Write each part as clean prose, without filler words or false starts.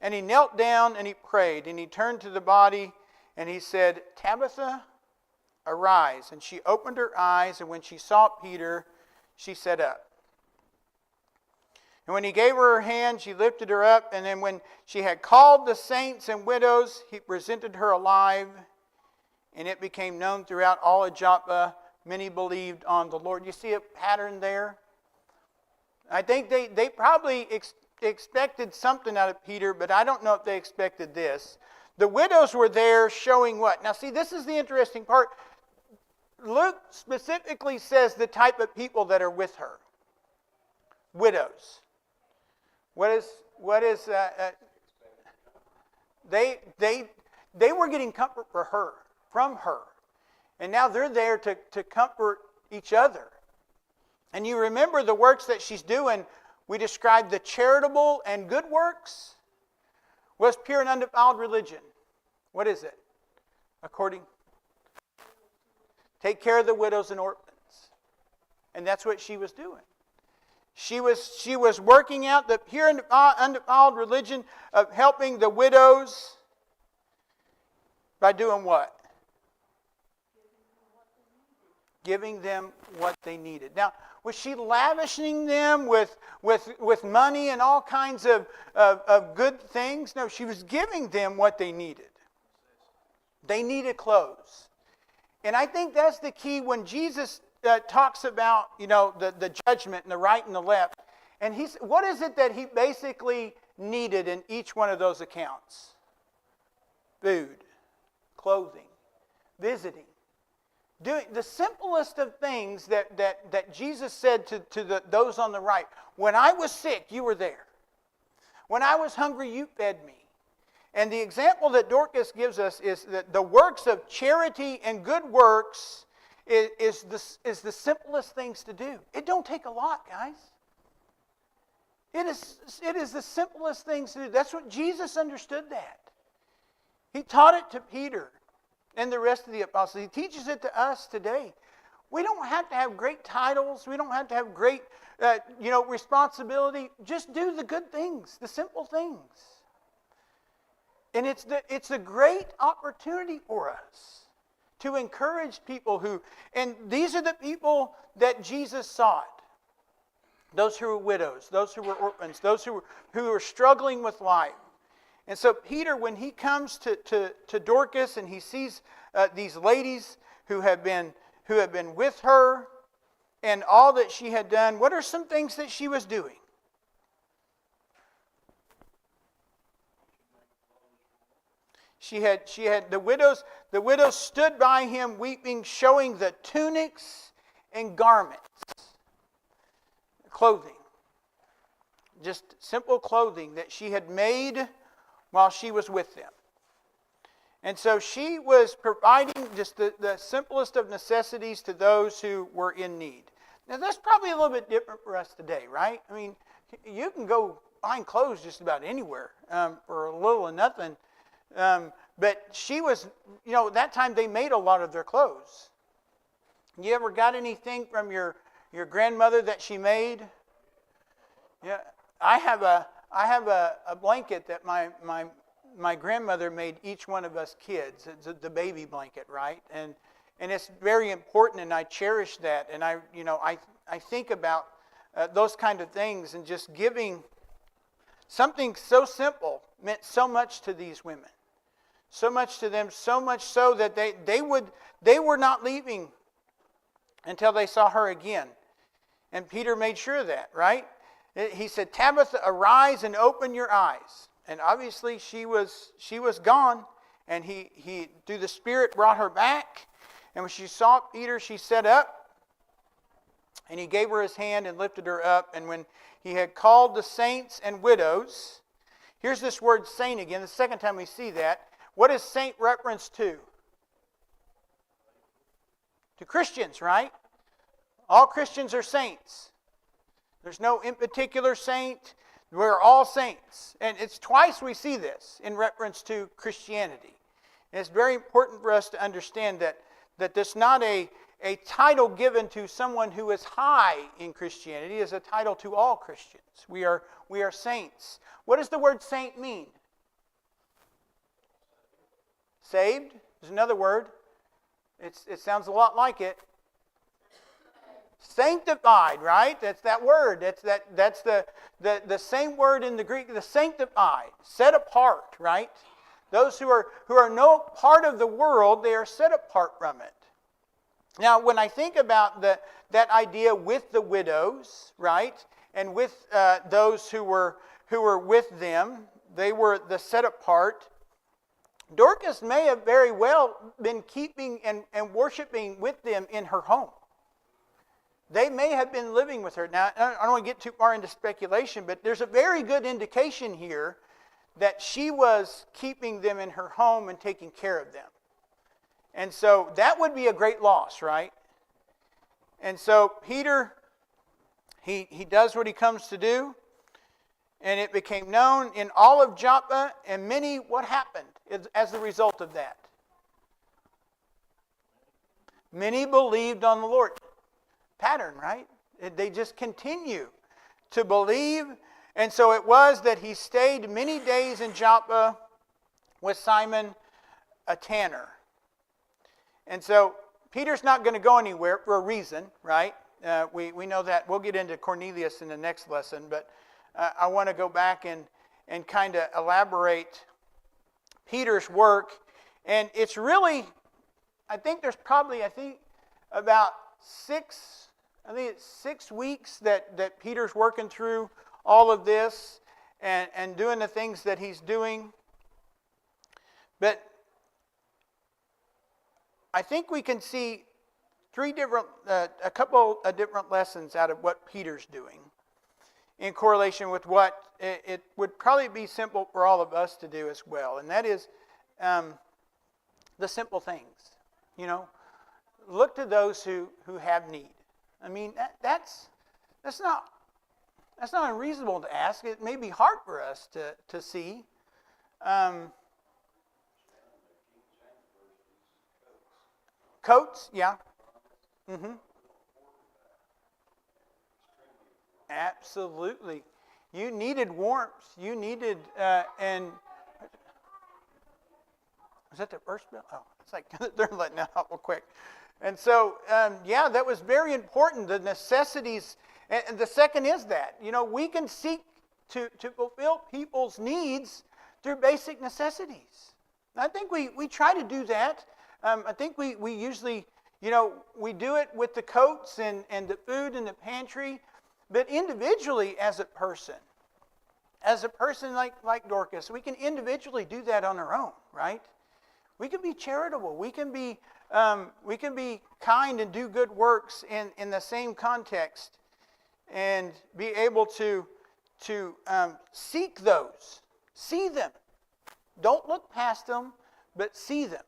And he knelt down and he prayed. And he turned to the body and he said, Tabitha, arise. And she opened her eyes, and when she saw Peter, she sat up. And when he gave her hand, she lifted her up. And then when she had called the saints and widows, he presented her alive. And it became known throughout all of Joppa. Many believed on the Lord. You see a pattern there? I think they probably expected something out of Peter, but I don't know if they expected this. The widows were there showing what? Now see, this is the interesting part. Luke specifically says the type of people that are with her. Widows. They were getting comfort from her. And now they're there to comfort each other. And you remember the works that she's doing. We described the charitable and good works was pure and undefiled religion. What is it? Take care of the widows and orphans. And that's what she was doing. She was working out the pure and undefiled religion of helping the widows by doing what? Giving them what they needed. Now, was she lavishing them with money and all kinds of good things? No, she was giving them what they needed. They needed clothes. And I think that's the key when Jesus talks about, the judgment and the right and the left. And what is it that he basically needed in each one of those accounts? Food, clothing, visiting. Doing the simplest of things that Jesus said to those on the right. When I was sick, you were there. When I was hungry, you fed me. And the example that Dorcas gives us is that the works of charity and good works is the simplest things to do. It don't take a lot, guys. It is the simplest things to do. That's what Jesus understood that. He taught it to Peter and the rest of the apostles. He teaches it to us today. We don't have to have great titles. We don't have to have great, responsibility. Just do the good things, the simple things. And it's a great opportunity for us to encourage people and these are the people that Jesus sought. Those who were widows, those who were orphans, those who were struggling with life. And so Peter, when he comes to Dorcas and he sees these ladies who have been with her and all that she had done, what are some things that she was doing? She had the widows stood by him weeping, showing the tunics and garments, clothing, just simple clothing that she had made while she was with them. And so she was providing just the simplest of necessities to those who were in need. Now that's probably a little bit different for us today, right? I mean, you can go find clothes just about anywhere for a little or nothing. But she was, that time they made a lot of their clothes. You ever got anything from your grandmother that she made? Yeah, I have a blanket that my grandmother made each one of us kids. It's the baby blanket, right? And it's very important, and I cherish that. And I think about those kind of things, and just giving something so simple meant so much to these women. So much to them, so much so that they were not leaving until they saw her again. And Peter made sure of that, right? He said, Tabitha, arise and open your eyes. And obviously she was gone. And he through the Spirit brought her back. And when she saw Peter, she sat up. And he gave her his hand and lifted her up. And when he had called the saints and widows, here's this word saint again, the second time we see that. What is saint reference to? To Christians, right? All Christians are saints. There's no in particular saint. We're all saints. And it's twice we see this in reference to Christianity. And it's very important for us to understand that this is not a title given to someone who is high in Christianity. It is a title to all Christians. We are saints. What does the word saint mean? Saved is another word. It sounds a lot like it. Sanctified, right? That's that word. That's the same word in the Greek. The sanctified, set apart, right? Those who are no part of the world, they are set apart from it. Now, when I think about that idea with the widows, right, and with those who were with them, they were the set apart. Dorcas may have very well been keeping and worshiping with them in her home. They may have been living with her. Now, I don't want to get too far into speculation, but there's a very good indication here that she was keeping them in her home and taking care of them. And so that would be a great loss, right? And so Peter, he does what he comes to do. And it became known in all of Joppa, and many, what happened as a result of that? Many believed on the Lord. Pattern, right? They just continue to believe. And so it was that he stayed many days in Joppa with Simon, a tanner. And so Peter's not going to go anywhere for a reason, right? We know that. We'll get into Cornelius in the next lesson, but I want to go back and kind of elaborate Peter's work. And it's really, I think there's probably, about 6 weeks that Peter's working through all of this and doing the things that he's doing. But I think we can see a couple of different lessons out of what Peter's doing in correlation with what it would probably be simple for all of us to do as well. And that is the simple things. You know, look to those who have need. I mean, that's not unreasonable to ask. It may be hard for us to see. Coats, yeah. Mm-hmm. Absolutely. You needed warmth. You needed, and was that the first bill? Oh, it's like they're letting that out real quick. And so, that was very important. The necessities, and the second is that, we can seek to fulfill people's needs through basic necessities. And I think we try to do that. I think we usually, we do it with the coats and the food in the pantry, but individually as a person like Dorcas, we can individually do that on our own, right? We can be charitable. We can be kind and do good works in the same context, and be able to seek those, see them. Don't look past them, but see them.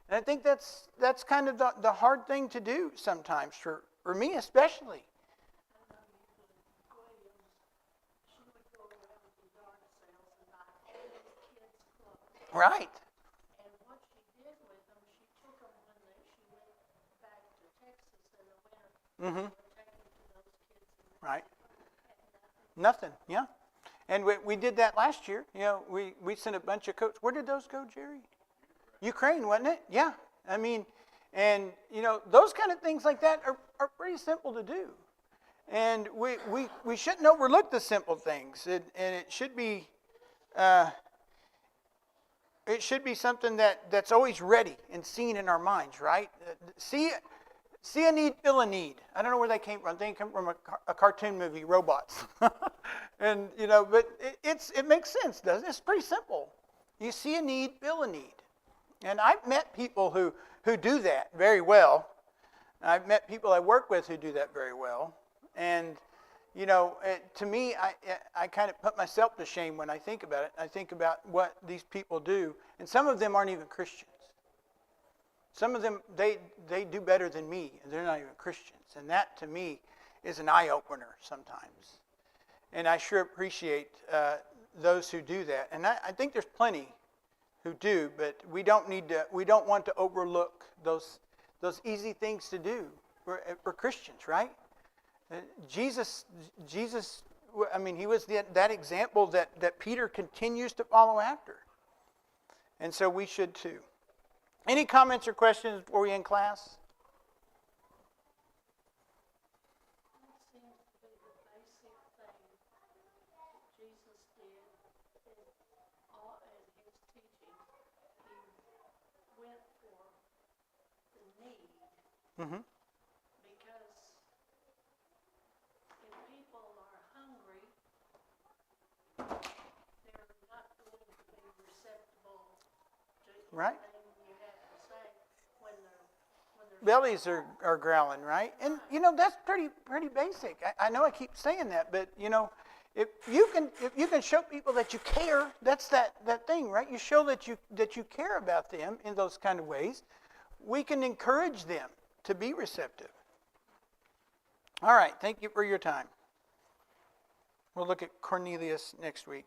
And I think that's kind of the hard thing to do sometimes, for me especially. Right. And what she did with them, she took them when she went back to Texas in the winter. Mm-hmm. Taking to those kids. Right. Nothing. Yeah. And we did that last year. We sent a bunch of coats. Where did those go, Jerry? Ukraine, wasn't it? Yeah. I mean, and those kind of things like that are pretty simple to do. And we shouldn't overlook the simple things. And it should be something that's always ready and seen in our minds, right? See a need, fill a need. I don't know where they came from. They came from a cartoon movie, Robots. And, but it makes sense, doesn't it? It's pretty simple. You see a need, fill a need. And I've met people who do that very well. I've met people I work with who do that very well. And, to me, I kind of put myself to shame when I think about it. I think about what these people do. And some of them aren't even Christians. Some of them, they do better than me, and they're not even Christians. And that, to me, is an eye-opener sometimes. And I sure appreciate those who do that. And I think there's plenty who do, but we don't want to overlook those easy things to do for Christians, right? Jesus, I mean, he was that example that Peter continues to follow after. And so we should too. Any comments or questions before we end class? It seems to be the basic thing that Jesus did in all in his teaching. He went for the need Mm-hmm. because if people are hungry, they're not going to be receptive to Right. anything you have to say when they're Bellies are growling, right? And that's pretty basic. I know I keep saying that, but if you can show people that you care, that's that thing, right? You show that you care about them in those kind of ways. We can encourage them to be receptive. All right, thank you for your time. We'll look at Cornelius next week.